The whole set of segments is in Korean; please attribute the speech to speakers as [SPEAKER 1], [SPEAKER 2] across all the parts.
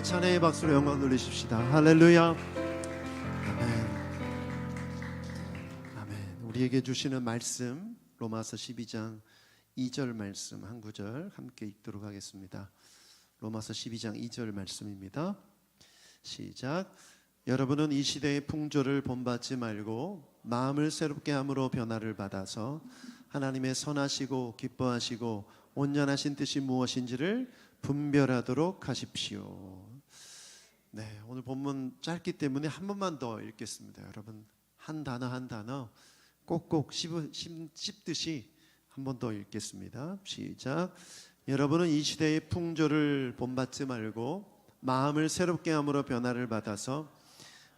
[SPEAKER 1] 찬양의 박수로 영광 돌리십시다. 할렐루야. 아멘. 아멘. 우리에게 주시는 말씀 로마서 12장 2절 말씀 한 구절 함께 읽도록 하겠습니다. 로마서 12장 2절 말씀입니다. 시작. 여러분은 이 시대의 풍조를 본받지 말고 마음을 새롭게 함으로 변화를 받아서 하나님의 선하시고 기뻐하시고 온전하신 뜻이 무엇인지를 분별하도록 하십시오. 네, 오늘 본문 짧기 때문에 한 번만 더 읽겠습니다. 여러분 한 단어 한 단어 꼭꼭 씹듯이 한 번 더 읽겠습니다. 시작. 여러분은 이 시대의 풍조를 본받지 말고 마음을 새롭게 함으로 변화를 받아서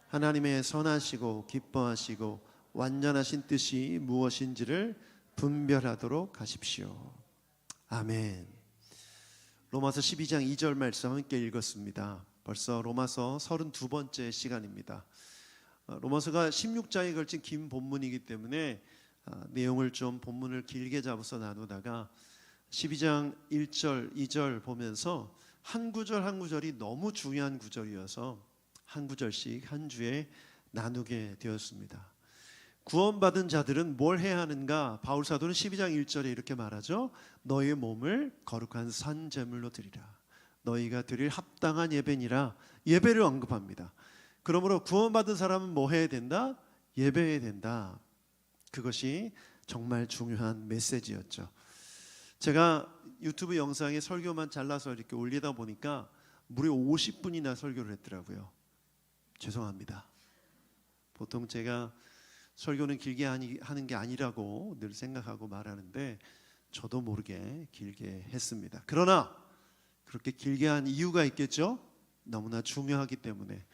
[SPEAKER 1] 하나님의 선하시고 기뻐하시고 완전하신 뜻이 무엇인지를 분별하도록 하십시오. 아멘. 로마서 12장 2절 말씀 함께 읽었습니다. 벌써 로마서 32번째 시간입니다. 로마서가 16장에 걸친 긴 본문이기 때문에 내용을 좀 본문을 길게 잡아서 나누다가 12장 1절, 2절 보면서 한 구절 한 구절이 너무 중요한 구절이어서 한 구절씩 한 주에 나누게 되었습니다. 구원받은 자들은 뭘 해야 하는가? 바울 사도는 12장 1절에 이렇게 말하죠. 너희의 몸을 거룩한 산 제물로 드리라. 너희가 드릴 합당한 예배니라. 예배를 언급합니다. 그러므로 구원받은 사람은 뭐 해야 된다? 예배해야 된다. 그것이 정말 중요한 메시지였죠. 제가 유튜브 영상에 설교만 잘라서 이렇게 올리다 보니까 무려 50분이나 설교를 했더라고요. 죄송합니다. 보통 제가 설교는 길게 하는 게 아니라고 늘 생각하고 말하는데 저도 모르게 길게 했습니다. 그러나 그렇게 길게 한 이유가 있겠죠? 너무나 중요하기 때문에.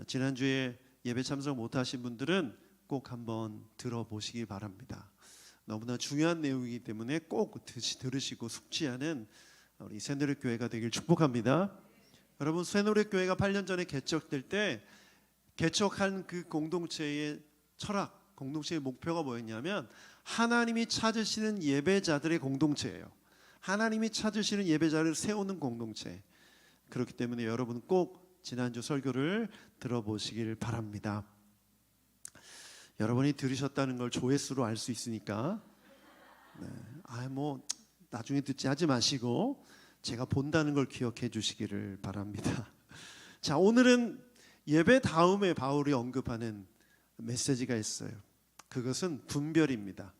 [SPEAKER 1] 지난주에 예배 참석 못하신 분들은 꼭 한번 들어보시기 바랍니다. 너무나 중요한 내용이기 때문에 꼭 들으시고 숙지하는 우리 새노래교회가 되길 축복합니다. 여러분, 새노래교회가 8년 전에 개척될 때 개척한 그 공동체의 철학, 공동체의 목표가 뭐였냐면 하나님이 찾으시는 예배자들의 공동체예요. 하나님이 찾으시는 예배자를 세우는 공동체. 그렇기 때문에 여러분 꼭 지난주 설교를 들어보시길 바랍니다. 여러분이 들으셨다는 걸 조회수로 알 수 있으니까 나중에 듣지 하지 마시고 제가 본다는 걸 기억해 주시기를 바랍니다. 자, 오늘은 예배 다음에 바울이 언급하는 메시지가 있어요. 그것은 분별입니다.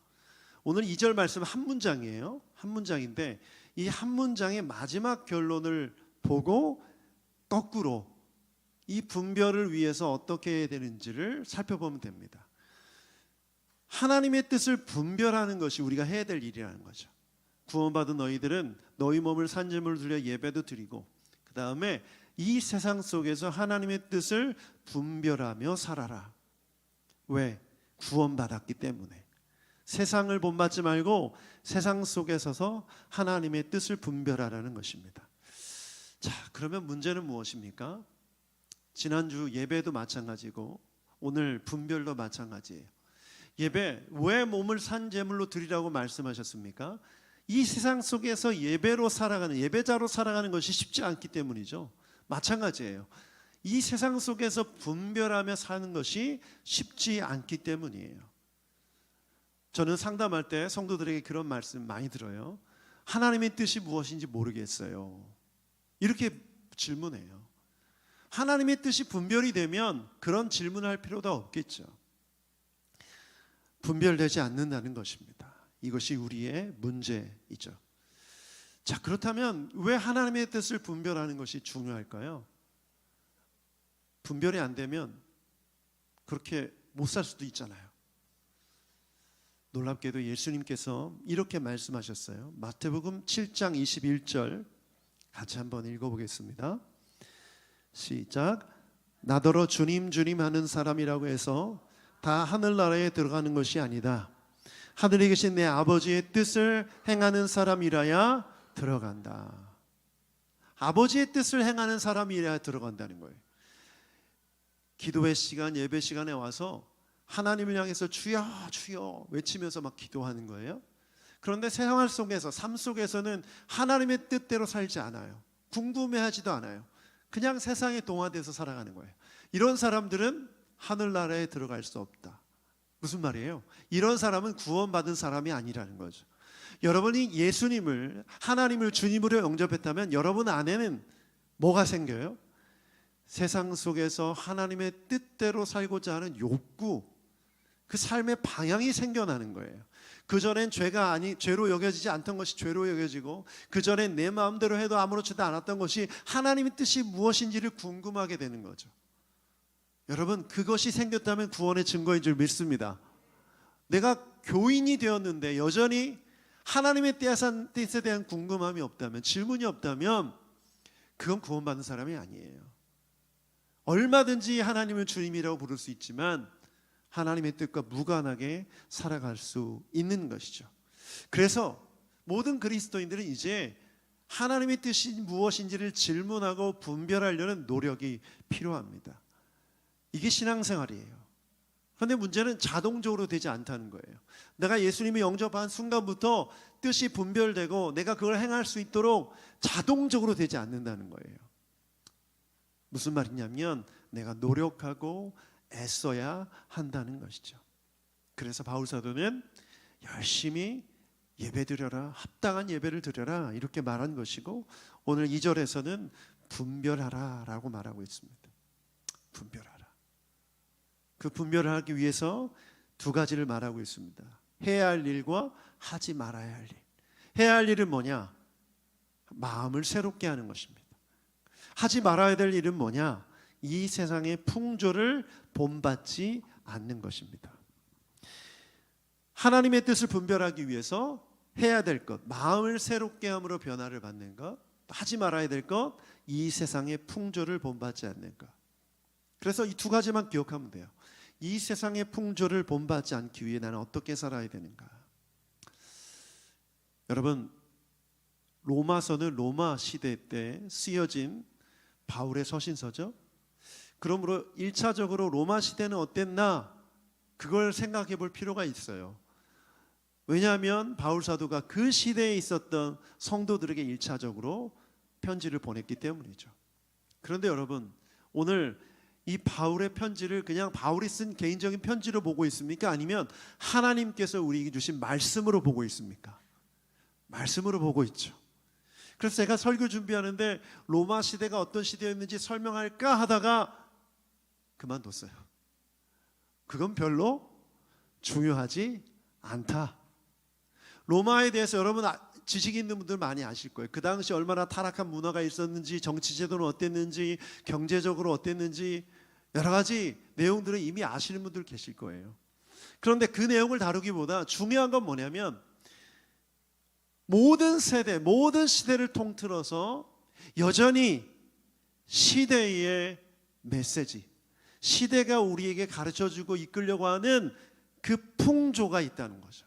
[SPEAKER 1] 오늘 2절 말씀 한 문장이에요. 한 문장인데 이 한 문장의 마지막 결론을 보고 거꾸로 이 분별을 위해서 어떻게 해야 되는지를 살펴보면 됩니다. 하나님의 뜻을 분별하는 것이 우리가 해야 될 일이라는 거죠. 구원받은 너희들은 너희 몸을 산제물로 드려 예배도 드리고 그 다음에 이 세상 속에서 하나님의 뜻을 분별하며 살아라. 왜? 구원받았기 때문에. 세상을 본받지 말고 세상 속에 서서 하나님의 뜻을 분별하라는 것입니다. 자, 그러면 문제는 무엇입니까? 지난주 예배도 마찬가지고 오늘 분별도 마찬가지예요. 예배, 왜 몸을 산 제물로 드리라고 말씀하셨습니까? 이 세상 속에서 예배로 살아가는, 예배자로 살아가는 것이 쉽지 않기 때문이죠. 마찬가지예요. 이 세상 속에서 분별하며 사는 것이 쉽지 않기 때문이에요. 저는 상담할 때 성도들에게 그런 말씀 많이 들어요. 하나님의 뜻이 무엇인지 모르겠어요. 이렇게 질문해요. 하나님의 뜻이 분별이 되면 그런 질문을 할 필요도 없겠죠. 분별되지 않는다는 것입니다. 이것이 우리의 문제이죠. 자, 그렇다면 왜 하나님의 뜻을 분별하는 것이 중요할까요? 분별이 안 되면 그렇게 못 살 수도 있잖아요. 놀랍게도 예수님께서 이렇게 말씀하셨어요. 마태복음 7장 21절 같이 한번 읽어보겠습니다. 시작. 나더러 주님 주님 하는 사람이라고 해서 다 하늘나라에 들어가는 것이 아니다. 하늘에 계신 내 아버지의 뜻을 행하는 사람이라야 들어간다. 아버지의 뜻을 행하는 사람이라야 들어간다는 거예요. 기도회 시간, 예배 시간에 와서 하나님을 향해서 주여 주여 외치면서 막 기도하는 거예요. 그런데 생활 속에서, 삶 속에서는 하나님의 뜻대로 살지 않아요. 궁금해하지도 않아요. 그냥 세상에 동화돼서 살아가는 거예요. 이런 사람들은 하늘나라에 들어갈 수 없다. 무슨 말이에요? 이런 사람은 구원받은 사람이 아니라는 거죠. 여러분이 예수님을, 하나님을 주님으로 영접했다면 여러분 안에는 뭐가 생겨요? 세상 속에서 하나님의 뜻대로 살고자 하는 욕구, 그 삶의 방향이 생겨나는 거예요. 그전엔 죄로 여겨지지 않던 것이 죄로 여겨지고, 그전엔 내 마음대로 해도 아무렇지도 않았던 것이 하나님의 뜻이 무엇인지를 궁금하게 되는 거죠. 여러분, 그것이 생겼다면 구원의 증거인 줄 믿습니다. 내가 교인이 되었는데 여전히 하나님의 뜻에 대한 궁금함이 없다면, 질문이 없다면 그건 구원받은 사람이 아니에요. 얼마든지 하나님을 주님이라고 부를 수 있지만 하나님의 뜻과 무관하게 살아갈 수 있는 것이죠. 그래서 모든 그리스도인들은 이제 하나님의 뜻이 무엇인지를 질문하고 분별하려는 노력이 필요합니다. 이게 신앙생활이에요. 그런데 문제는 자동적으로 되지 않다는 거예요. 내가 예수님을 영접한 순간부터 뜻이 분별되고 내가 그걸 행할 수 있도록 자동적으로 되지 않는다는 거예요. 무슨 말이냐면 내가 노력하고 애써야 한다는 것이죠. 그래서 바울사도는 열심히 예배드려라, 합당한 예배를 드려라 이렇게 말한 것이고, 오늘 2절에서는 분별하라 라고 말하고 있습니다. 분별하라. 그 분별을 하기 위해서 두 가지를 말하고 있습니다. 해야 할 일과 하지 말아야 할 일. 해야 할 일은 뭐냐? 마음을 새롭게 하는 것입니다. 하지 말아야 될 일은 뭐냐? 이 세상의 풍조를 본받지 않는 것입니다. 하나님의 뜻을 분별하기 위해서 해야 될 것, 마음을 새롭게 함으로 변화를 받는 것, 하지 말아야 될 것, 이 세상의 풍조를 본받지 않는 것. 그래서 이 두 가지만 기억하면 돼요. 이 세상의 풍조를 본받지 않기 위해 나는 어떻게 살아야 되는가? 여러분, 로마서는 로마 시대 때 쓰여진 바울의 서신서죠. 그러므로 1차적으로 로마 시대는 어땠나? 그걸 생각해 볼 필요가 있어요. 왜냐하면 바울 사도가 그 시대에 있었던 성도들에게 1차적으로 편지를 보냈기 때문이죠. 그런데 여러분, 오늘 이 바울의 편지를 그냥 바울이 쓴 개인적인 편지로 보고 있습니까? 아니면 하나님께서 우리에게 주신 말씀으로 보고 있습니까? 말씀으로 보고 있죠. 그래서 제가 설교 준비하는데 로마 시대가 어떤 시대였는지 설명할까 하다가 그만뒀어요. 그건 별로 중요하지 않다. 로마에 대해서 여러분 지식 있는 분들 많이 아실 거예요. 그 당시 얼마나 타락한 문화가 있었는지, 정치제도는 어땠는지, 경제적으로 어땠는지 여러 가지 내용들을 이미 아시는 분들 계실 거예요. 그런데 그 내용을 다루기보다 중요한 건 뭐냐면 모든 세대, 모든 시대를 통틀어서 여전히 시대의 메시지, 시대가 우리에게 가르쳐주고 이끌려고 하는 그 풍조가 있다는 거죠.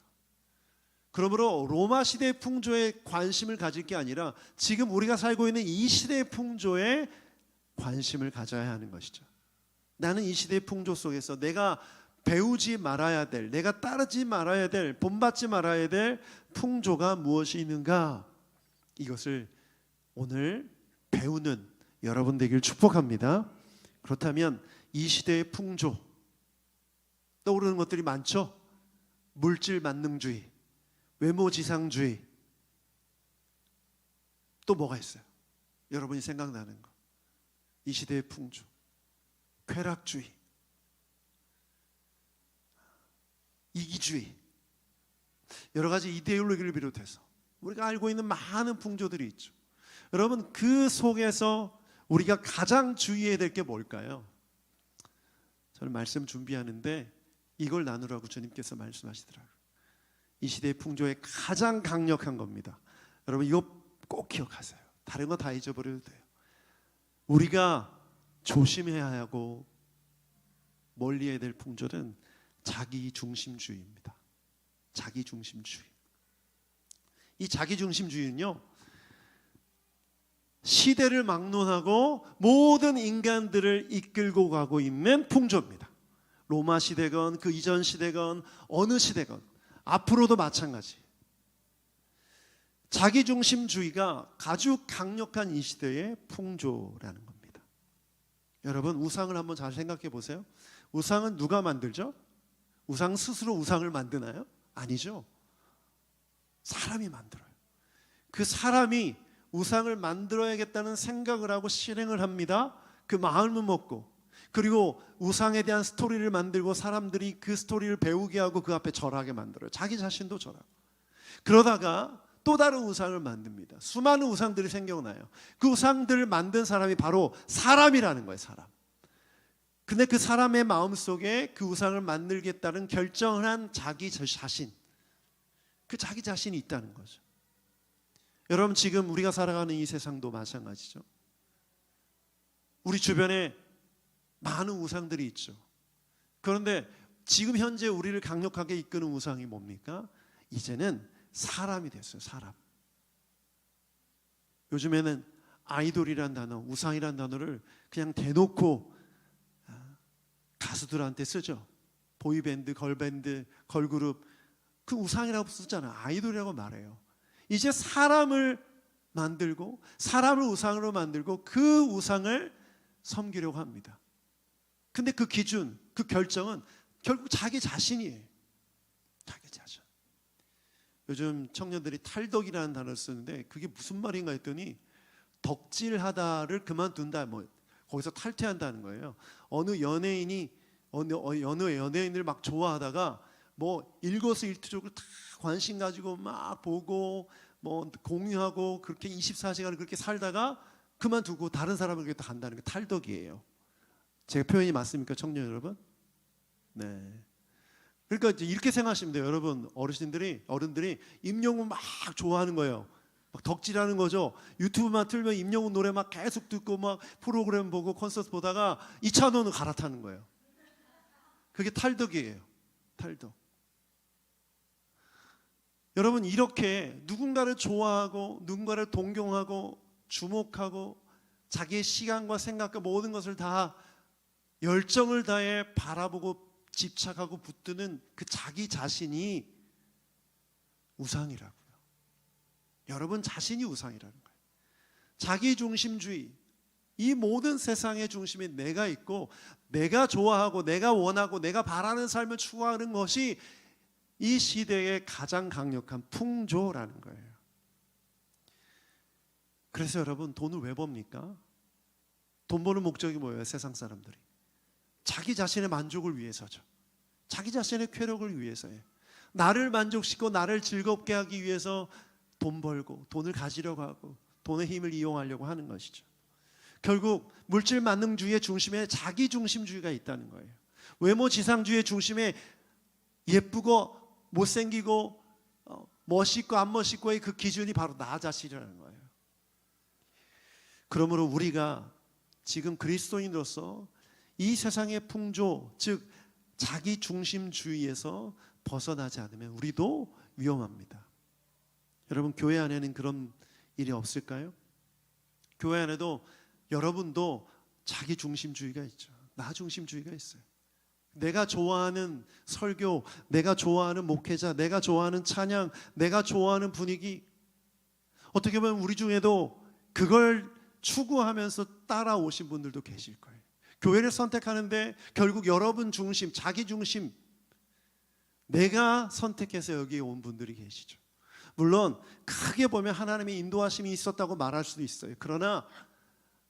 [SPEAKER 1] 그러므로 로마 시대의 풍조에 관심을 가질 게 아니라 지금 우리가 살고 있는 이 시대의 풍조에 관심을 가져야 하는 것이죠. 나는 이 시대의 풍조 속에서 내가 배우지 말아야 될, 내가 따르지 말아야 될, 본받지 말아야 될 풍조가 무엇이 있는가? 이것을 오늘 배우는 여러분 되길 축복합니다. 그렇다면 이 시대의 풍조, 떠오르는 것들이 많죠. 물질 만능주의, 외모지상주의, 또 뭐가 있어요? 여러분이 생각나는 거. 이 시대의 풍조, 쾌락주의, 이기주의, 여러 가지 이데올로기를 비롯해서 우리가 알고 있는 많은 풍조들이 있죠. 여러분, 그 속에서 우리가 가장 주의해야 될 게 뭘까요? 저는 말씀 준비하는데 이걸 나누라고 주님께서 말씀하시더라고요. 이 시대의 풍조에 가장 강력한 겁니다. 여러분, 이거 꼭 기억하세요. 다른 거 다 잊어버려도 돼요. 우리가 조심해야 하고 멀리해야 될 풍조는 자기중심주의입니다. 자기중심주의. 이 자기중심주의는요, 시대를 막론하고 모든 인간들을 이끌고 가고 있는 풍조입니다. 로마 시대건 그 이전 시대건 어느 시대건 앞으로도 마찬가지. 자기중심주의가 아주 강력한 이 시대의 풍조라는 겁니다. 여러분 우상을 한번 잘 생각해 보세요. 우상은 누가 만들죠? 우상 스스로 우상을 만드나요? 아니죠. 사람이 만들어요. 그 사람이 우상을 만들어야겠다는 생각을 하고 실행을 합니다. 그 마음을 먹고, 그리고 우상에 대한 스토리를 만들고 사람들이 그 스토리를 배우게 하고 그 앞에 절하게 만들어요. 자기 자신도 절하고. 그러다가 또 다른 우상을 만듭니다. 수많은 우상들이 생겨나요. 그 우상들을 만든 사람이 바로 사람이라는 거예요. 사람. 근데 그 사람의 마음속에 그 우상을 만들겠다는 결정을 한 자기 자신, 그 자기 자신이 있다는 거죠. 여러분 지금 우리가 살아가는 이 세상도 마찬가지죠. 우리 주변에 많은 우상들이 있죠. 그런데 지금 현재 우리를 강력하게 이끄는 우상이 뭡니까? 이제는 사람이 됐어요. 사람. 요즘에는 아이돌이란 단어, 우상이란 단어를 그냥 대놓고 가수들한테 쓰죠. 보이밴드, 걸밴드, 걸그룹, 그 우상이라고 쓰잖아요. 아이돌이라고 말해요. 이제 사람을 만들고 사람을 우상으로 만들고 그 우상을 섬기려고 합니다. 근데 그 기준, 그 결정은 결국 자기 자신이에요. 자기 자신. 요즘 청년들이 탈덕이라는 단어를 쓰는데 그게 무슨 말인가 했더니 덕질하다를 그만둔다, 뭐 거기서 탈퇴한다는 거예요. 어느 연예인이 어느 연예인을 막 좋아하다가 뭐 일거수일투족을 다 관심 가지고 막 보고 뭐 공유하고 그렇게 24시간을 그렇게 살다가 그만두고 다른 사람을 위해 간다는 게 탈덕이에요. 제가 표현이 맞습니까, 청년 여러분? 네. 그러니까 이제 이렇게 생각하시면 돼요. 여러분 어른들이 임영웅 막 좋아하는 거예요. 막 덕질하는 거죠. 유튜브만 틀면 임영웅 노래 막 계속 듣고 막 프로그램 보고 콘서트 보다가 2차원으로 갈아타는 거예요. 그게 탈덕이에요. 탈덕. 여러분 이렇게 누군가를 좋아하고 누군가를 동경하고 주목하고 자기의 시간과 생각과 모든 것을 다 열정을 다해 바라보고 집착하고 붙드는 그 자기 자신이 우상이라고요. 여러분 자신이 우상이라는 거예요. 자기중심주의, 이 모든 세상의 중심에 내가 있고 내가 좋아하고 내가 원하고 내가 바라는 삶을 추구하는 것이 이 시대의 가장 강력한 풍조라는 거예요. 그래서 여러분 돈을 왜 법니까? 돈 버는 목적이 뭐예요? 세상 사람들이 자기 자신의 만족을 위해서죠. 자기 자신의 쾌락을 위해서예요. 나를 만족시키고 나를 즐겁게 하기 위해서 돈 벌고 돈을 가지려고 하고 돈의 힘을 이용하려고 하는 것이죠. 결국 물질 만능주의의 중심에 자기중심주의가 있다는 거예요. 외모지상주의의 중심에 예쁘고 못생기고 멋있고 안 멋있고의 그 기준이 바로 나 자신이라는 거예요. 그러므로 우리가 지금 그리스도인으로서 이 세상의 풍조, 즉 자기중심주의에서 벗어나지 않으면 우리도 위험합니다. 여러분 교회 안에는 그런 일이 없을까요? 교회 안에도 여러분도 자기중심주의가 있죠. 나중심주의가 있어요. 내가 좋아하는 설교, 내가 좋아하는 목회자, 내가 좋아하는 찬양, 내가 좋아하는 분위기, 어떻게 보면 우리 중에도 그걸 추구하면서 따라오신 분들도 계실 거예요. 교회를 선택하는데 결국 여러분 중심, 자기 중심, 내가 선택해서 여기에 온 분들이 계시죠. 물론 크게 보면 하나님의 인도하심이 있었다고 말할 수도 있어요. 그러나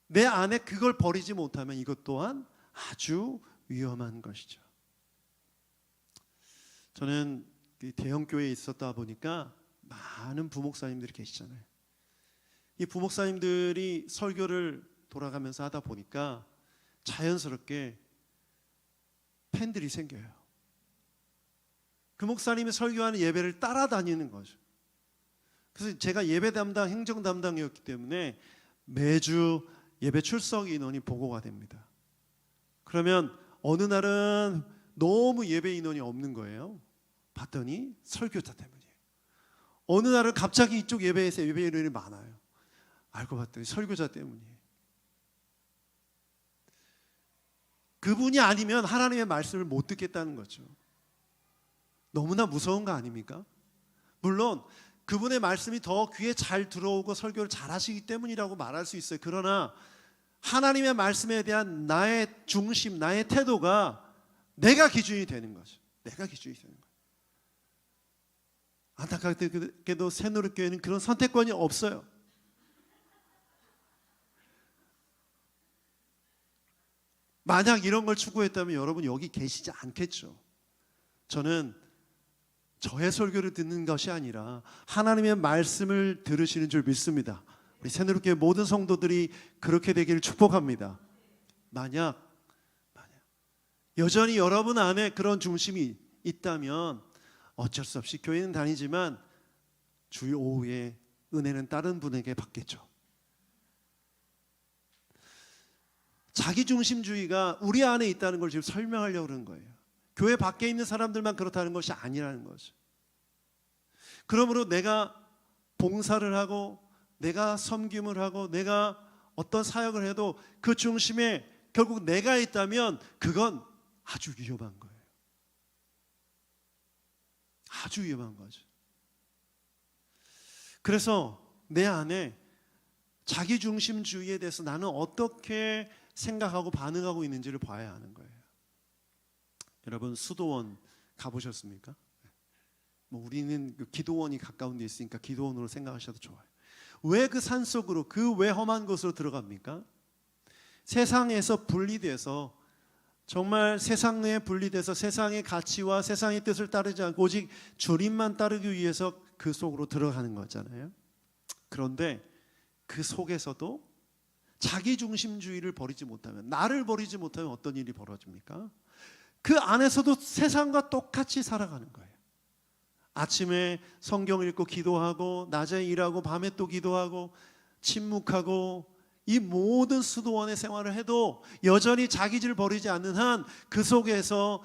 [SPEAKER 1] 내 안에 그걸 버리지 못하면 이것 또한 아주 위험한 것이죠. 저는 대형 교회에 있었다 보니까 많은 부목사님들이 계시잖아요. 이 부목사님들이 설교를 돌아가면서 하다 보니까 자연스럽게 팬들이 생겨요. 그 목사님이 설교하는 예배를 따라다니는 거죠. 그래서 제가 예배 담당, 행정 담당이었기 때문에 매주 예배 출석 인원이 보고가 됩니다. 그러면 어느 날은 너무 예배 인원이 없는 거예요. 봤더니 설교자 때문이에요. 어느 날은 갑자기 이쪽 예배에서 예배 인원이 많아요. 알고 봤더니 설교자 때문이에요. 그분이 아니면 하나님의 말씀을 못 듣겠다는 거죠. 너무나 무서운 거 아닙니까? 물론 그분의 말씀이 더 귀에 잘 들어오고 설교를 잘 하시기 때문이라고 말할 수 있어요. 그러나 하나님의 말씀에 대한 나의 중심, 나의 태도가 내가 기준이 되는 거죠. 내가 기준이 되는 거예요. 안타깝게도 새누리교회는 그런 선택권이 없어요. 만약 이런 걸 추구했다면 여러분 여기 계시지 않겠죠. 저는 저의 설교를 듣는 것이 아니라 하나님의 말씀을 들으시는 줄 믿습니다. 우리 새누리교회 모든 성도들이 그렇게 되기를 축복합니다. 만약 여전히 여러분 안에 그런 중심이 있다면 어쩔 수 없이 교회는 다니지만 주일 오후에 은혜는 다른 분에게 받겠죠. 자기중심주의가 우리 안에 있다는 걸 지금 설명하려고 그러는 거예요. 교회 밖에 있는 사람들만 그렇다는 것이 아니라는 거죠. 그러므로 내가 봉사를 하고 내가 섬김을 하고 내가 어떤 사역을 해도 그 중심에 결국 내가 있다면 그건 아주 위험한 거예요. 아주 위험한 거죠. 그래서 내 안에 자기중심주의에 대해서 나는 어떻게 생각하고 반응하고 있는지를 봐야 하는 거예요. 여러분 수도원 가보셨습니까? 뭐 우리는 기도원이 가까운 데 있으니까 기도원으로 생각하셔도 좋아요. 왜 그 산속으로 그 왜 험한 곳으로 들어갑니까? 세상에서 분리돼서 정말 세상 내에 분리돼서 세상의 가치와 세상의 뜻을 따르지 않고 오직 주님만 따르기 위해서 그 속으로 들어가는 거잖아요. 그런데 그 속에서도 자기중심주의를 버리지 못하면, 나를 버리지 못하면 어떤 일이 벌어집니까? 그 안에서도 세상과 똑같이 살아가는 거예요. 아침에 성경 읽고 기도하고 낮에 일하고 밤에 또 기도하고 침묵하고 이 모든 수도원의 생활을 해도 여전히 자기질 버리지 않는 한 그 속에서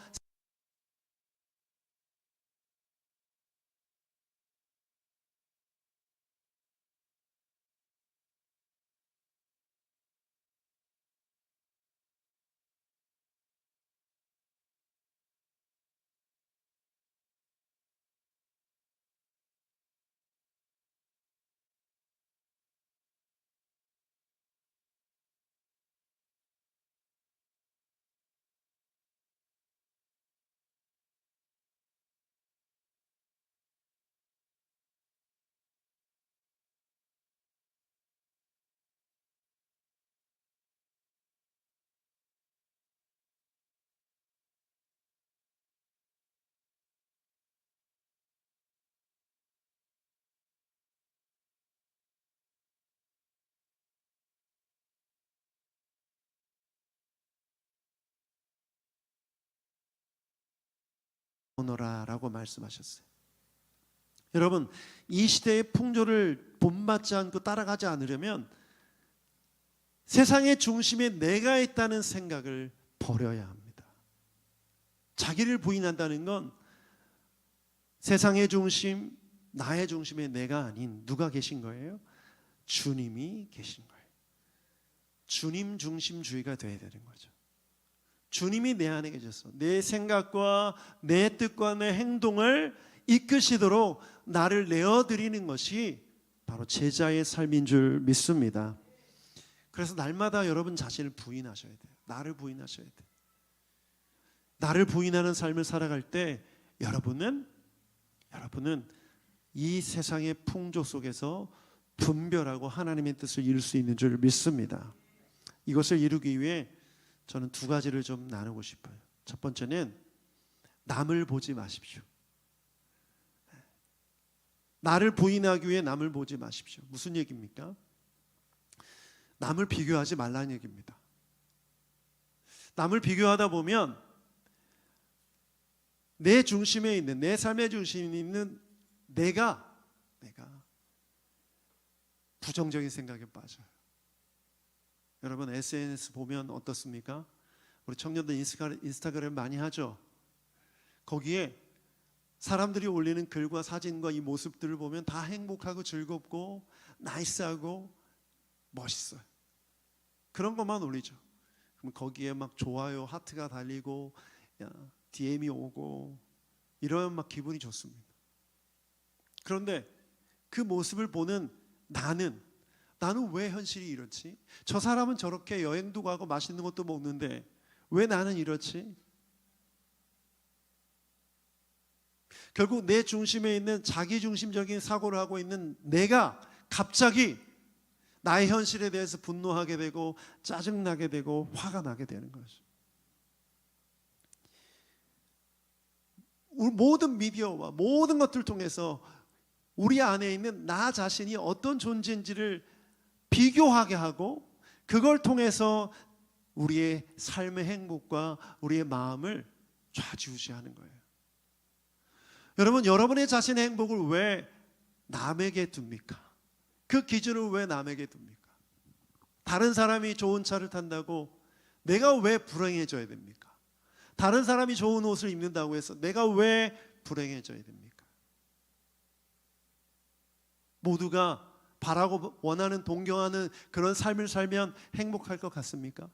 [SPEAKER 1] 오너라라고 말씀하셨어요. 여러분 이 시대의 풍조를 본받지 않고 따라가지 않으려면 세상의 중심에 내가 있다는 생각을 버려야 합니다. 자기를 부인한다는 건 세상의 중심, 나의 중심에 내가 아닌 누가 계신 거예요? 주님이 계신 거예요. 주님 중심주의가 돼야 되는 거죠. 주님이 내 안에 계셔서 내 생각과 내 뜻과 내 행동을 이끄시도록 나를 내어드리는 것이 바로 제자의 삶인 줄 믿습니다. 그래서 날마다 여러분 자신을 부인하셔야 돼요. 나를 부인하셔야 돼요. 나를 부인하는 삶을 살아갈 때 여러분은 이 세상의 풍조 속에서 분별하고 하나님의 뜻을 이룰 수 있는 줄 믿습니다. 이것을 이루기 위해 저는 두 가지를 좀 나누고 싶어요. 첫 번째는 남을 보지 마십시오. 나를 부인하기 위해 남을 보지 마십시오. 무슨 얘기입니까? 남을 비교하지 말라는 얘기입니다. 남을 비교하다 보면 내 중심에 있는, 내 삶의 중심에 있는 내가 부정적인 생각에 빠져요. 여러분 SNS 보면 어떻습니까? 우리 청년들 인스타그램 많이 하죠. 거기에 사람들이 올리는 글과 사진과 이 모습들을 보면 다 행복하고 즐겁고 나이스하고 멋있어요. 그런 것만 올리죠. 그럼 거기에 막 좋아요, 하트가 달리고 DM이 오고 이러면 막 기분이 좋습니다. 그런데 그 모습을 보는 나는 나는 왜 현실이 이렇지? 저 사람은 저렇게 여행도 가고 맛있는 것도 먹는데 왜 나는 이렇지? 결국 내 중심에 있는 자기중심적인 사고를 하고 있는 내가 갑자기 나의 현실에 대해서 분노하게 되고 짜증나게 되고 화가 나게 되는 거죠. 모든 미디어와 모든 것들을 통해서 우리 안에 있는 나 자신이 어떤 존재인지를 비교하게 하고 그걸 통해서 우리의 삶의 행복과 우리의 마음을 좌지우지하는 거예요. 여러분, 여러분의 자신의 행복을 왜 남에게 둡니까? 그 기준을 왜 남에게 둡니까? 다른 사람이 좋은 차를 탄다고 내가 왜 불행해져야 됩니까? 다른 사람이 좋은 옷을 입는다고 해서 내가 왜 불행해져야 됩니까? 모두가 바라고 원하는 동경하는 그런 삶을 살면 행복할 것 같습니까?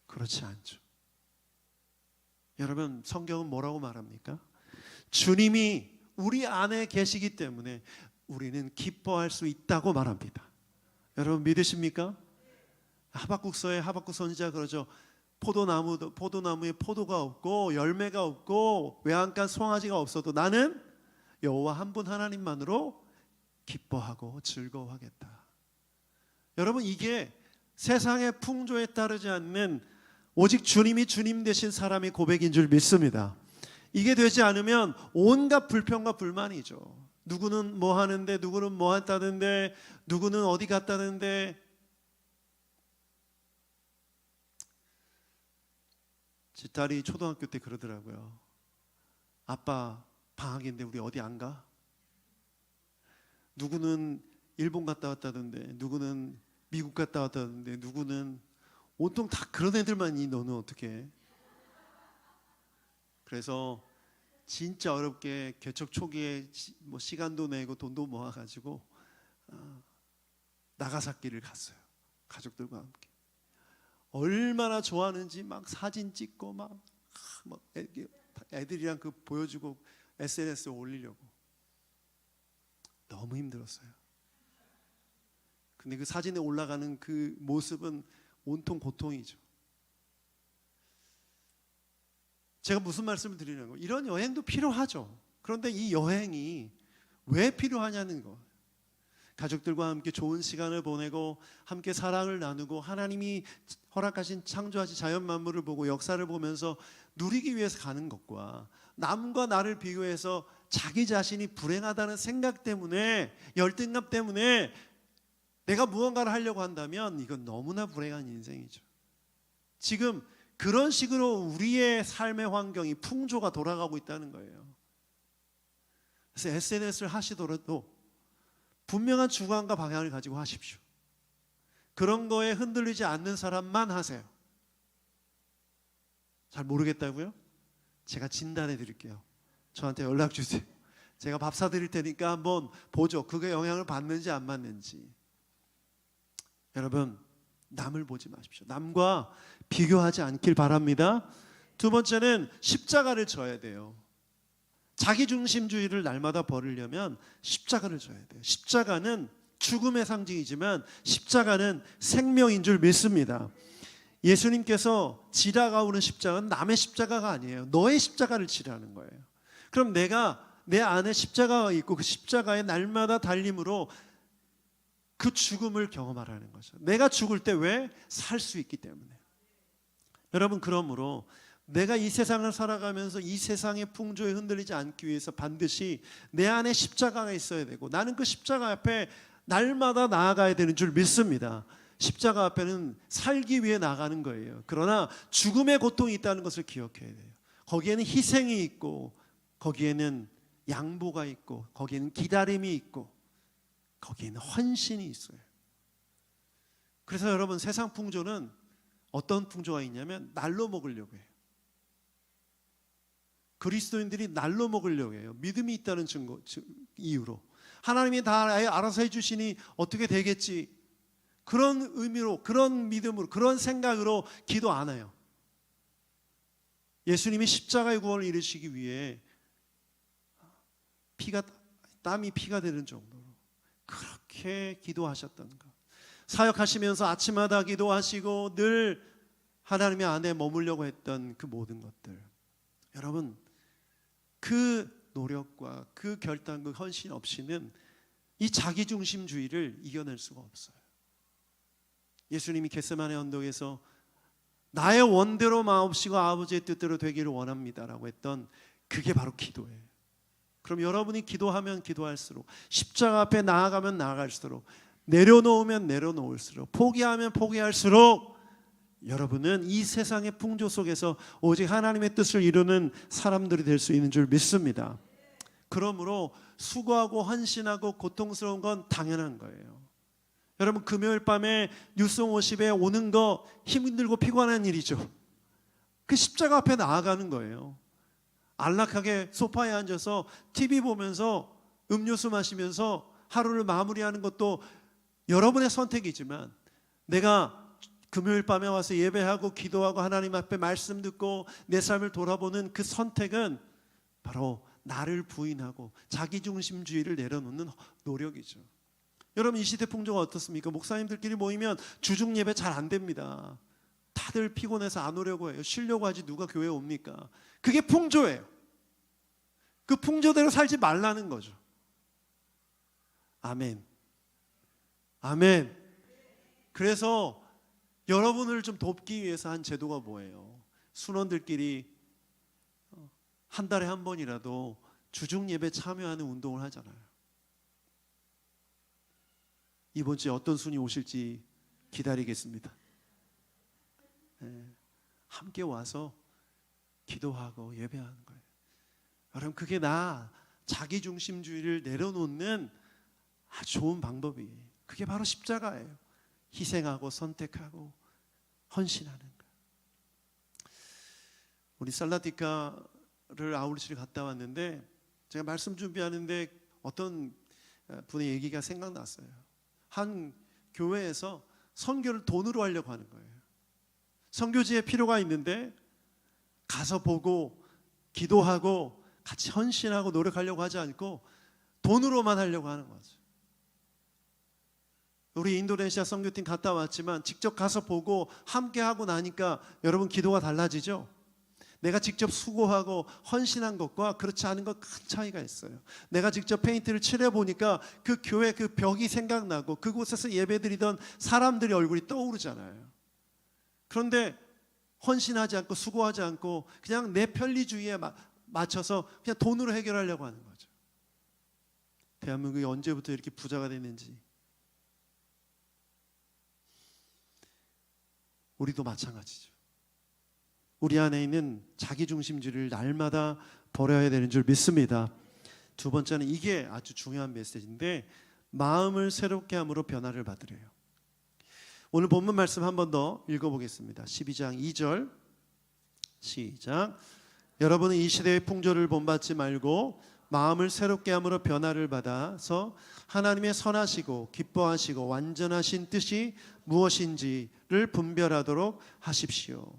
[SPEAKER 1] 그렇지 않죠. 여러분, 성경은 뭐라고 말합니까? 주님이 우리 안에 계시기 때문에 우리는 기뻐할 수 있다고 말합니다. 여러분 믿으십니까? 하박국서에 하박국 선지자가 그러죠. 포도나무에 포도가 없고 열매가 없고 외양간 송아지가 없어도 나는 여호와 한 분 하나님만으로 기뻐하고 즐거워하겠다. 여러분, 이게 세상의 풍조에 따르지 않는 오직 주님이 주님 되신 사람의 고백인 줄 믿습니다. 이게 되지 않으면 온갖 불평과 불만이죠. 누구는 뭐 하는데, 누구는 뭐 했다는데, 누구는 어디 갔다는데. 제 딸이 초등학교 때 그러더라고요. 아빠 방학인데 우리 어디 안 가? 누구는 일본 갔다 왔다던데, 누구는 미국 갔다 왔다던데, 누구는 온통 다 그런 애들만이 너는 어떻게? 그래서 진짜 어렵게 개척 초기에 뭐 시간도 내고 돈도 모아가지고 나가사키를 갔어요. 가족들과 함께. 얼마나 좋아하는지 막 사진 찍고 막 애들이랑 그 보여주고 SNS에 올리려고. 너무 힘들었어요. 근데 그 사진에 올라가는 그 모습은 온통 고통이죠. 제가 무슨 말씀을 드리는 거예요? 이런 여행도 필요하죠. 그런데 이 여행이 왜 필요하냐는 거. 가족들과 함께 좋은 시간을 보내고 함께 사랑을 나누고 하나님이 허락하신 창조하신 자연 만물을 보고 역사를 보면서 누리기 위해서 가는 것과 남과 나를 비교해서 자기 자신이 불행하다는 생각 때문에, 열등감 때문에 내가 무언가를 하려고 한다면 이건 너무나 불행한 인생이죠. 지금 그런 식으로 우리의 삶의 환경이 풍조가 돌아가고 있다는 거예요. 그래서 SNS를 하시더라도 분명한 주관과 방향을 가지고 하십시오. 그런 거에 흔들리지 않는 사람만 하세요. 잘 모르겠다고요? 제가 진단해 드릴게요. 저한테 연락 주세요. 제가 밥 사드릴 테니까 한번 보죠. 그게 영향을 받는지 안 받는지. 여러분, 남을 보지 마십시오. 남과 비교하지 않길 바랍니다. 두 번째는 십자가를 져야 돼요. 자기중심주의를 날마다 버리려면 십자가를 져야 돼요. 십자가는 죽음의 상징이지만 십자가는 생명인 줄 믿습니다. 예수님께서 지라가 오는 십자가는 남의 십자가가 아니에요. 너의 십자가를 지라는 거예요. 그럼 내가 내 안에 십자가가 있고 그 십자가에 날마다 달림으로 그 죽음을 경험하라는 거죠. 내가 죽을 때 왜? 살 수 있기 때문에. 여러분, 그러므로 내가 이 세상을 살아가면서 이 세상의 풍조에 흔들리지 않기 위해서 반드시 내 안에 십자가가 있어야 되고 나는 그 십자가 앞에 날마다 나아가야 되는 줄 믿습니다. 십자가 앞에는 살기 위해 나가는 거예요. 그러나 죽음의 고통이 있다는 것을 기억해야 돼요. 거기에는 희생이 있고 거기에는 양보가 있고 거기에는 기다림이 있고 거기에는 헌신이 있어요. 그래서 여러분, 세상 풍조는 어떤 풍조가 있냐면 날로 먹으려고 해요. 그리스도인들이 날로 먹으려고 해요. 믿음이 있다는 이유로. 하나님이 다 알아서 해주시니 어떻게 되겠지. 그런 의미로, 그런 믿음으로, 그런 생각으로 기도 안 해요. 예수님이 십자가의 구원을 이루시기 위해 땀이 피가 되는 정도로 그렇게 기도하셨던 것. 사역하시면서 아침마다 기도하시고 늘 하나님의 안에 머물려고 했던 그 모든 것들, 여러분 그 노력과 그 결단, 그 헌신 없이는 이 자기중심주의를 이겨낼 수가 없어요. 예수님이 겟세마네 언덕에서 나의 원대로 마옵시고 아버지의 뜻대로 되기를 원합니다라고 했던 그게 바로 기도예요. 그럼 여러분이 기도하면 기도할수록, 십자가 앞에 나아가면 나아갈수록, 내려놓으면 내려놓을수록, 포기하면 포기할수록 여러분은 이 세상의 풍조 속에서 오직 하나님의 뜻을 이루는 사람들이 될 수 있는 줄 믿습니다. 그러므로 수고하고 헌신하고 고통스러운 건 당연한 거예요. 여러분 금요일 밤에 뉴송 50에 오는 거 힘들고 피곤한 일이죠. 그 십자가 앞에 나아가는 거예요. 안락하게 소파에 앉아서 TV 보면서 음료수 마시면서 하루를 마무리하는 것도 여러분의 선택이지만, 내가 금요일 밤에 와서 예배하고 기도하고 하나님 앞에 말씀 듣고 내 삶을 돌아보는 그 선택은 바로 나를 부인하고 자기중심주의를 내려놓는 노력이죠. 여러분 이 시대 풍조가 어떻습니까? 목사님들끼리 모이면 주중 예배 잘 안 됩니다. 다들 피곤해서 안 오려고 해요. 쉬려고 하지 누가 교회에 옵니까? 그게 풍조예요. 그 풍조대로 살지 말라는 거죠. 아멘. 아멘. 그래서 여러분을 좀 돕기 위해서 한 제도가 뭐예요? 순원들끼리 한 달에 한 번이라도 주중 예배 참여하는 운동을 하잖아요. 이번 주에 어떤 순이 오실지 기다리겠습니다. 함께 와서 기도하고 예배하는 거예요. 여러분 그게 자기중심주의를 내려놓는 아주 좋은 방법이에요. 그게 바로 십자가예요. 희생하고 선택하고 헌신하는 거예요. 우리 살라티카를 아울렛을 갔다 왔는데 제가 말씀 준비하는데 어떤 분의 얘기가 생각났어요. 한 교회에서 선교를 돈으로 하려고 하는 거예요. 선교지에 필요가 있는데 가서 보고 기도하고 같이 헌신하고 노력하려고 하지 않고 돈으로만 하려고 하는 거죠. 우리 인도네시아 선교팀 갔다 왔지만 직접 가서 보고 함께 하고 나니까 여러분 기도가 달라지죠. 내가 직접 수고하고 헌신한 것과 그렇지 않은 것 큰 차이가 있어요. 내가 직접 페인트를 칠해보니까 그 교회 그 벽이 생각나고 그곳에서 예배드리던 사람들의 얼굴이 떠오르잖아요. 그런데 헌신하지 않고 수고하지 않고 그냥 내 편리주의에 맞춰서 그냥 돈으로 해결하려고 하는 거죠. 대한민국이 언제부터 이렇게 부자가 됐는지 우리도 마찬가지죠. 우리 안에 있는 자기중심주의를 날마다 버려야 되는 줄 믿습니다. 두 번째는 이게 아주 중요한 메시지인데, 마음을 새롭게 함으로 변화를 받으래요. 오늘 본문 말씀 한 번 더 읽어보겠습니다. 12장 2절 시작. 여러분은 이 시대의 풍조를 본받지 말고 마음을 새롭게 함으로 변화를 받아서 하나님의 선하시고 기뻐하시고 완전하신 뜻이 무엇인지를 분별하도록 하십시오.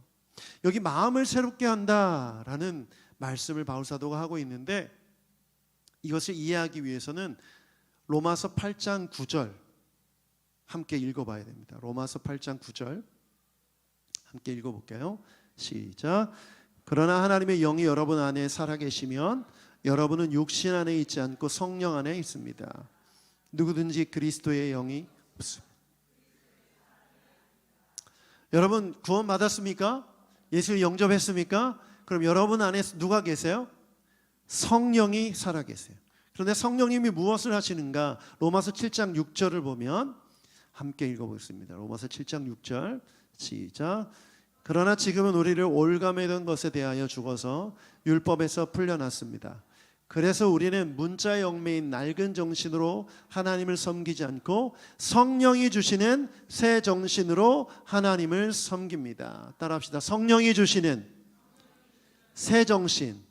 [SPEAKER 1] 여기 마음을 새롭게 한다라는 말씀을 바울 사도가 하고 있는데, 이것을 이해하기 위해서는 로마서 8장 9절 함께 읽어봐야 됩니다. 로마서 8장 9절 함께 읽어볼게요. 시작. 그러나 하나님의 영이 여러분 안에 살아계시면 여러분은 육신 안에 있지 않고 성령 안에 있습니다. 누구든지 그리스도의 영이 없습니다. 여러분 구원 받았습니까? 예수를 영접했습니까? 그럼 여러분 안에 누가 계세요? 성령이 살아계세요. 그런데 성령님이 무엇을 하시는가? 로마서 7장 6절을 보면 함께 읽어보겠습니다. 로마서 7장 6절 시작. 그러나 지금은 우리를 올가매던 것에 대하여 죽어서 율법에서 풀려났습니다. 그래서 우리는 문자의 얽매인 낡은 정신으로 하나님을 섬기지 않고 성령이 주시는 새 정신으로 하나님을 섬깁니다. 따라합시다. 성령이 주시는 새 정신.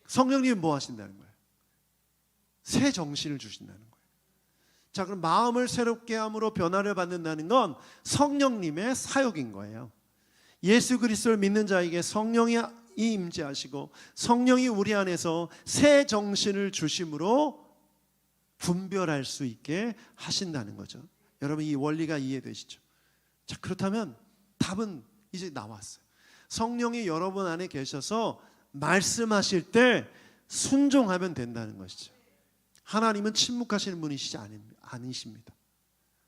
[SPEAKER 1] 성령님이 뭐 하신다는 거예요? 새 정신을 주신다는 거예요. 자, 그럼 마음을 새롭게 함으로 변화를 받는다는 건 성령님의 사역인 거예요. 예수 그리스도를 믿는 자에게 성령이 임재하시고 성령이 우리 안에서 새 정신을 주심으로 분별할 수 있게 하신다는 거죠. 여러분 이 원리가 이해되시죠? 자, 그렇다면 답은 이제 나왔어요. 성령이 여러분 안에 계셔서 말씀하실 때 순종하면 된다는 것이죠. 하나님은 침묵하시는 분이시지 않으십니다.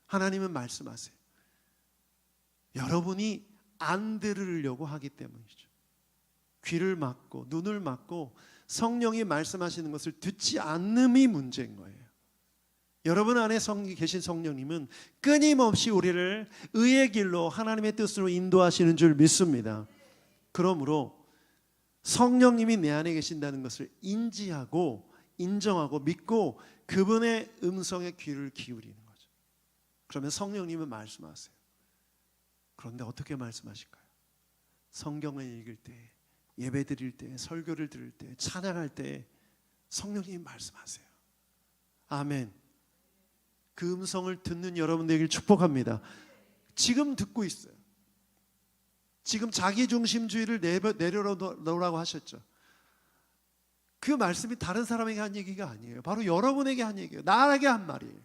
[SPEAKER 1] 하나님은 말씀하세요. 여러분이 안 들으려고 하기 때문이죠. 귀를 막고 눈을 막고 성령이 말씀하시는 것을 듣지 않음이 문제인 거예요. 여러분 안에 계신 성령님은 끊임없이 우리를 의의 길로 하나님의 뜻으로 인도하시는 줄 믿습니다. 그러므로 성령님이 내 안에 계신다는 것을 인지하고 인정하고 믿고 그분의 음성에 귀를 기울이는 거죠. 그러면 성령님은 말씀하세요. 그런데 어떻게 말씀하실까요? 성경을 읽을 때, 예배 드릴 때, 설교를 들을 때, 찬양할 때 성령님이 말씀하세요. 아멘. 그 음성을 듣는 여러분 되길 축복합니다. 지금 듣고 있어요. 지금 자기중심주의를 내려놓으라고 하셨죠. 그 말씀이 다른 사람에게 한 얘기가 아니에요. 바로 여러분에게 한 얘기예요. 나에게 한 말이에요.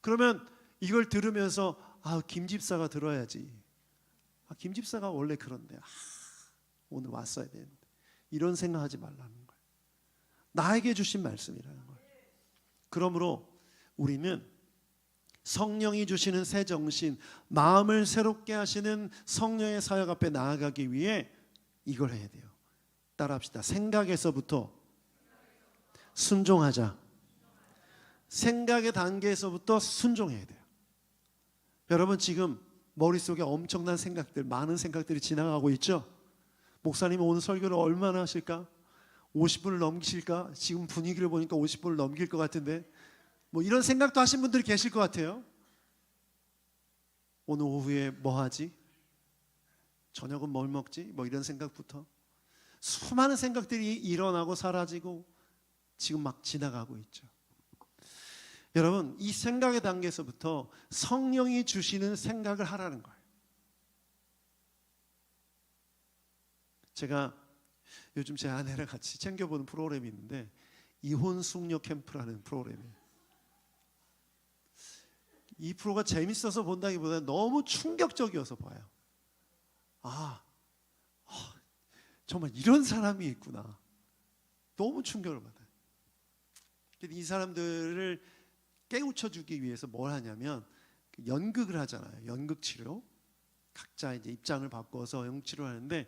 [SPEAKER 1] 그러면 이걸 들으면서 김 집사가 들어야지. 김 집사가 원래 그런데 오늘 왔어야 되는데 이런 생각하지 말라는 거예요. 나에게 주신 말씀이라는 거예요. 그러므로 우리는 성령이 주시는 새 정신, 마음을 새롭게 하시는 성령의 사역 앞에 나아가기 위해 이걸 해야 돼요. 따라합시다. 생각에서부터 순종하자. 생각의 단계에서부터 순종해야 돼요. 여러분 지금 머릿속에 엄청난 생각들, 많은 생각들이 지나가고 있죠? 목사님은 오늘 설교를 얼마나 하실까? 50분을 넘기실까? 지금 분위기를 보니까 50분을 넘길 것 같은데 뭐 이런 생각도 하신 분들이 계실 것 같아요. 오늘 오후에 뭐 하지? 저녁은 뭘 먹지? 뭐 이런 생각부터 수많은 생각들이 일어나고 사라지고 지금 막 지나가고 있죠. 여러분 이 생각의 단계에서부터 성령이 주시는 생각을 하라는 거예요. 제가 요즘 제 아내랑 같이 챙겨보는 프로그램이 있는데 이혼 숙녀 캠프라는 프로그램이에요. 이 프로가 재밌어서 본다기보다는 너무 충격적이어서 봐요. 정말 이런 사람이 있구나. 너무 충격을 받아요. 이 사람들을 깨우쳐주기 위해서 뭘 하냐면 연극을 하잖아요. 연극 치료. 각자 이제 입장을 바꿔서 연극 치료를 하는데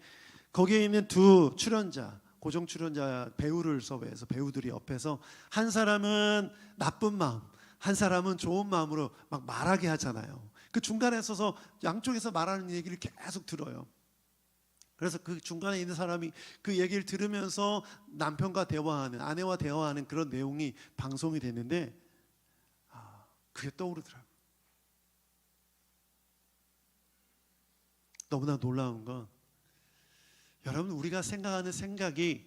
[SPEAKER 1] 거기에 있는 두 출연자, 고정 출연자 배우를 섭외해서 배우들이 옆에서 한 사람은 나쁜 마음, 한 사람은 좋은 마음으로 막 말하게 하잖아요. 그 중간에 서서 양쪽에서 말하는 얘기를 계속 들어요. 그래서 그 중간에 있는 사람이 그 얘기를 들으면서 남편과 대화하는, 아내와 대화하는 그런 내용이 방송이 됐는데 그게 떠오르더라고요. 너무나 놀라운 건 여러분 우리가 생각하는 생각이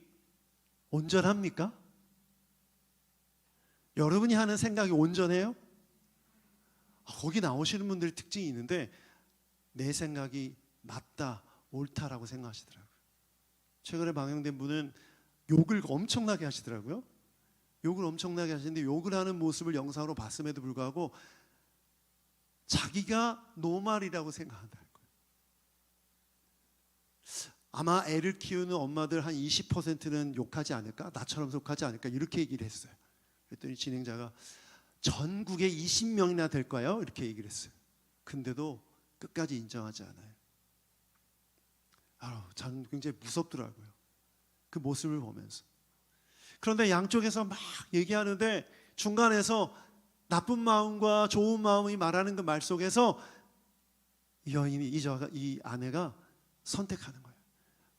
[SPEAKER 1] 온전합니까? 여러분이 하는 생각이 온전해요? 거기 나오시는 분들 특징이 있는데 내 생각이 맞다, 옳다라고 생각하시더라고요. 최근에 방영된 분은 욕을 엄청나게 하시더라고요. 욕을 엄청나게 하시는데 욕을 하는 모습을 영상으로 봤음에도 불구하고 자기가 노말이라고 생각한다는 거예요. 아마 애를 키우는 엄마들 한 20%는 욕하지 않을까? 나처럼 욕하지 않을까? 이렇게 얘기를 했어요. 그랬더니 진행자가 전국에 20명이나 될까요? 이렇게 얘기를 했어요. 근데도 끝까지 인정하지 않아요. 저는 굉장히 무섭더라고요. 그 모습을 보면서. 그런데 양쪽에서 막 얘기하는데 중간에서 나쁜 마음과 좋은 마음이 말하는 그 말 속에서 이 여인이, 이 아내가 선택하는 거예요.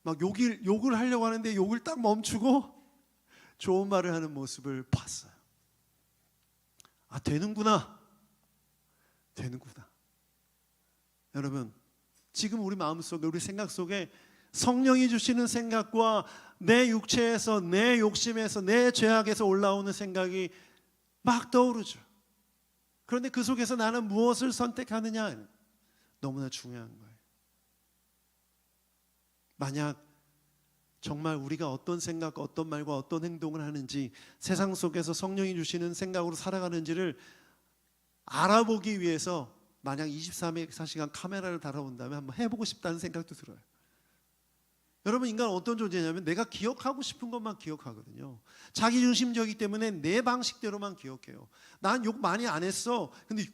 [SPEAKER 1] 막 욕을 하려고 하는데 욕을 딱 멈추고 좋은 말을 하는 모습을 봤어요. 되는구나. 여러분 지금 우리 마음속에, 우리 생각 속에 성령이 주시는 생각과 내 육체에서, 내 욕심에서, 내 죄악에서 올라오는 생각이 막 떠오르죠. 그런데 그 속에서 나는 무엇을 선택하느냐 너무나 중요한 거예요. 만약 정말 우리가 어떤 생각과 어떤 말과 어떤 행동을 하는지, 세상 속에서 성령이 주시는 생각으로 살아가는지를 알아보기 위해서 만약 24시간 카메라를 달아온다면 한번 해보고 싶다는 생각도 들어요. 여러분, 인간은 어떤 존재냐면 내가 기억하고 싶은 것만 기억하거든요. 자기중심적이기 때문에 내 방식대로만 기억해요. 난 욕 많이 안 했어. 근데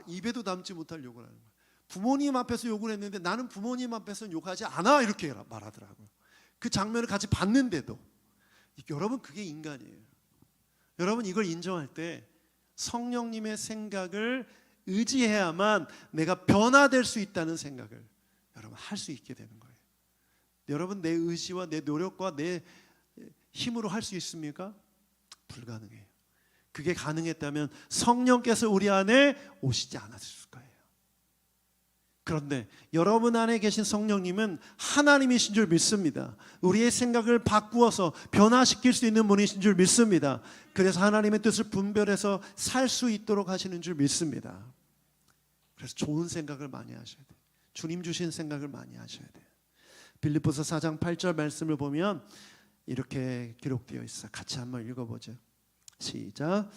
[SPEAKER 1] 입에도 담지 못할 욕을 하는 거예요. 부모님 앞에서 욕을 했는데 나는 부모님 앞에서는 욕하지 않아, 이렇게 말하더라고요. 그 장면을 같이 봤는데도. 여러분, 그게 인간이에요. 여러분, 이걸 인정할 때 성령님의 생각을 의지해야만 내가 변화될 수 있다는 생각을 여러분 할 수 있게 되는 거예요. 여러분, 내 의지와 내 노력과 내 힘으로 할 수 있습니까? 불가능해요. 그게 가능했다면 성령께서 우리 안에 오시지 않았을 거예요. 그런데 여러분 안에 계신 성령님은 하나님이신 줄 믿습니다. 우리의 생각을 바꾸어서 변화시킬 수 있는 분이신 줄 믿습니다. 그래서 하나님의 뜻을 분별해서 살 수 있도록 하시는 줄 믿습니다. 그래서 좋은 생각을 많이 하셔야 돼요. 주님 주신 생각을 많이 하셔야 돼요. 빌립보서 4장 8절 말씀을 보면 이렇게 기록되어 있어요. 같이 한번 읽어보죠. 시작.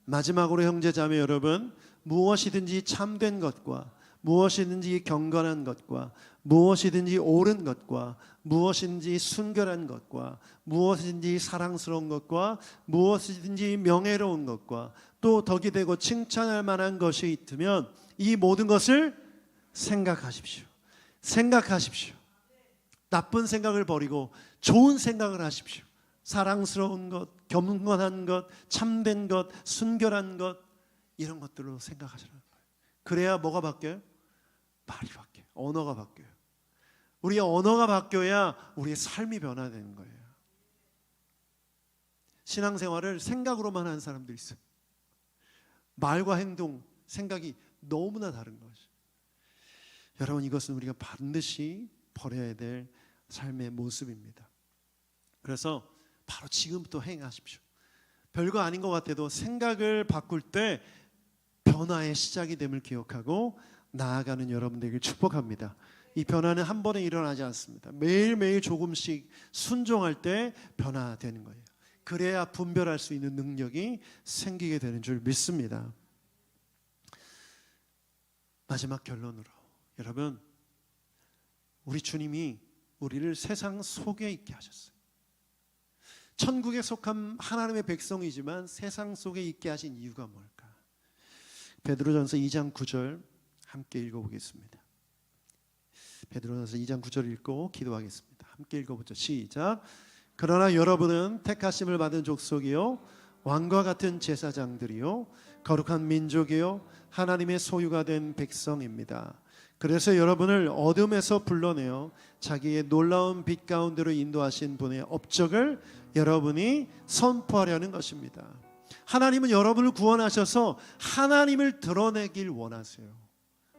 [SPEAKER 1] 마지막으로 형제자매 여러분, 무엇이든지 참된 것과 무엇이든지 경건한 것과 무엇이든지 옳은 것과 무엇이든지 순결한 것과 무엇이든지 사랑스러운 것과 무엇이든지 명예로운 것과 또 덕이 되고 칭찬할 만한 것이 있으면 이 모든 것을 생각하십시오. 생각하십시오. 나쁜 생각을 버리고 좋은 생각을 하십시오. 사랑스러운 것, 경건한 것, 참된 것, 순결한 것, 이런 것들로 생각하시라는 거예요. 그래야 뭐가 바뀌어요? 말이 바뀌어요. 언어가 바뀌어요. 우리의 언어가 바뀌어야 우리의 삶이 변화되는 거예요. 신앙생활을 생각으로만 하는 사람들이 있어요. 말과 행동, 생각이 너무나 다른 것이죠. 여러분, 이것은 우리가 반드시 버려야 될 삶의 모습입니다. 그래서 바로 지금부터 행하십시오. 별거 아닌 것 같아도 생각을 바꿀 때 변화의 시작이 됨을 기억하고 나아가는 여러분 되길 축복합니다. 이 변화는 한 번에 일어나지 않습니다. 매일매일 조금씩 순종할 때 변화되는 거예요. 그래야 분별할 수 있는 능력이 생기게 되는 줄 믿습니다. 마지막 결론으로, 여러분, 우리 주님이 우리를 세상 속에 있게 하셨어요. 천국에 속한 하나님의 백성이지만 세상 속에 있게 하신 이유가 뭘까? 베드로전서 2장 9절 함께 읽어보겠습니다. 베드로전서 2장 9절 읽고 기도하겠습니다. 함께 읽어보죠. 시작. 그러나 여러분은 택하심을 받은 족속이요 왕과 같은 제사장들이요 거룩한 민족이요 하나님의 소유가 된 백성입니다. 그래서 여러분을 어둠에서 불러내어 자기의 놀라운 빛 가운데로 인도하신 분의 업적을 여러분이 선포하려는 것입니다. 하나님은 여러분을 구원하셔서 하나님을 드러내길 원하세요.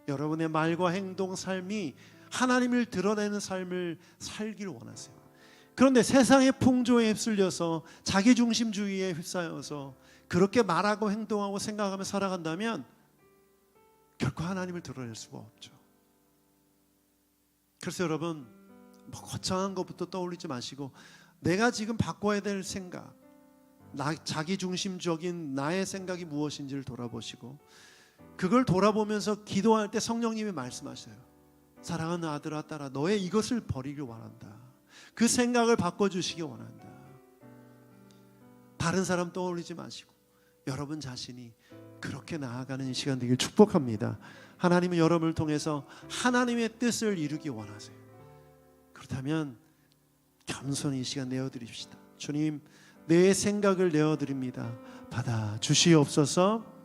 [SPEAKER 1] 여러분의 말과 행동, 삶이 하나님을 드러내는 삶을 살길 원하세요. 그런데 세상의 풍조에 휩쓸려서 자기중심주의에 휩싸여서 그렇게 말하고 행동하고 생각하며 살아간다면 결코 하나님을 드러낼 수가 없죠. 그래서 여러분, 뭐 거창한 것부터 떠올리지 마시고 내가 지금 바꿔야 될 생각, 자기중심적인 나의 생각이 무엇인지를 돌아보시고 그걸 돌아보면서 기도할 때 성령님이 말씀하셔요. 사랑하는 아들아 딸아, 너의 이것을 버리길 원한다. 그 생각을 바꿔주시기 원한다. 다른 사람 떠올리지 마시고 여러분 자신이 그렇게 나아가는 시간 되길 축복합니다. 하나님은 여러분을 통해서 하나님의 뜻을 이루기 원하세요. 그렇다면 겸손히 이 시간 내어드립시다. 주님, 내 생각을 내어드립니다. 받아 주시옵소서.